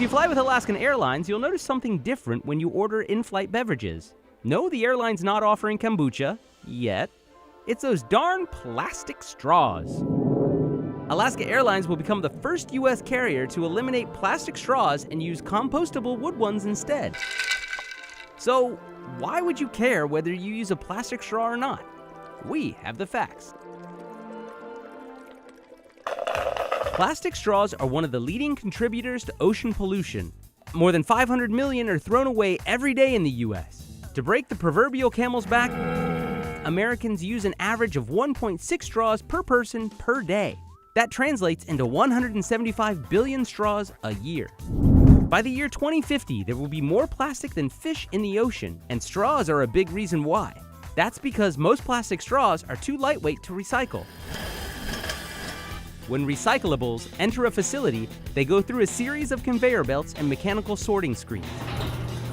you fly with Alaskan Airlines, you'll notice something different when you order in-flight beverages. No, the airline's not offering kombucha, yet. It's those darn plastic straws. Alaska Airlines will become the first U.S. carrier to eliminate plastic straws and use compostable wood ones instead. So, why would you care whether you use a plastic straw or not? We have the facts. Plastic straws are one of the leading contributors to ocean pollution. More than 500 million are thrown away every day in the U.S. To break the proverbial camel's back, Americans use an average of 1.6 straws per person per day. That translates into 175 billion straws a year. By the year 2050, there will be more plastic than fish in the ocean, and straws are a big reason why. That's because most plastic straws are too lightweight to recycle. When recyclables enter a facility, they go through a series of conveyor belts and mechanical sorting screens.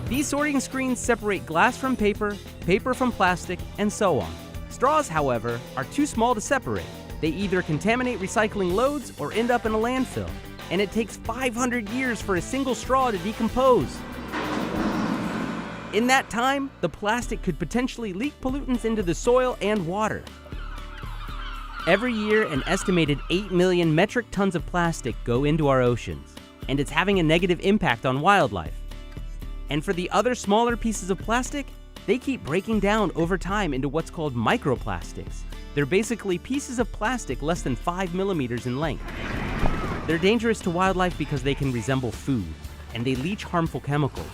These sorting screens separate glass from paper, paper from plastic, and so on. Straws, however, are too small to separate. They either contaminate recycling loads or end up in a landfill, and it takes 500 years for a single straw to decompose. In that time, the plastic could potentially leak pollutants into the soil and water. Every year, an estimated 8 million metric tons of plastic go into our oceans, and it's having a negative impact on wildlife. And for the other smaller pieces of plastic, they keep breaking down over time into what's called microplastics. They're basically pieces of plastic less than 5 millimeters in length. They're dangerous to wildlife because they can resemble food, and they leach harmful chemicals.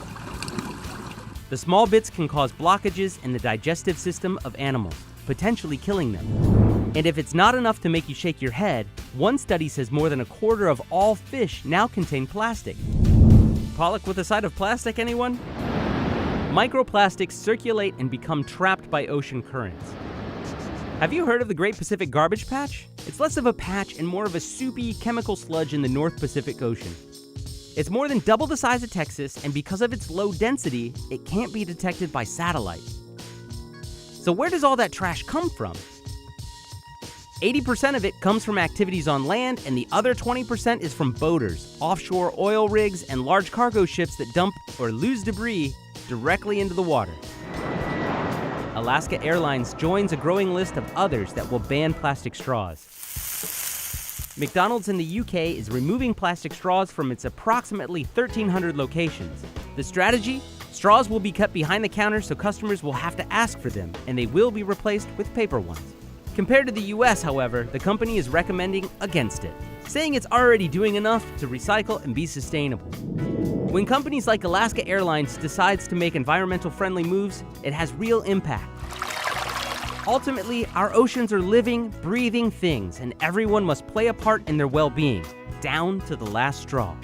The small bits can cause blockages in the digestive system of animals, potentially killing them. And if it's not enough to make you shake your head, one study says more than a quarter of all fish now contain plastic. Pollock with a side of plastic, anyone? Microplastics circulate and become trapped by ocean currents. Have you heard of the Great Pacific Garbage Patch? It's less of a patch and more of a soupy chemical sludge in the North Pacific Ocean. It's more than double the size of Texas, and because of its low density, it can't be detected by satellite. So where does all that trash come from? 80% of it comes from activities on land, and the other 20% is from boaters, offshore oil rigs, and large cargo ships that dump or lose debris directly into the water. Alaska Airlines joins a growing list of others that will ban plastic straws. McDonald's in the UK is removing plastic straws from its approximately 1,300 locations. The strategy? Straws will be kept behind the counter so customers will have to ask for them, and they will be replaced with paper ones. Compared to the US, however, the company is recommending against it, saying it's already doing enough to recycle and be sustainable. When companies like Alaska Airlines decides to make environmental friendly moves, it has real impact. Ultimately, our oceans are living, breathing things, and everyone must play a part in their well-being, down to the last straw.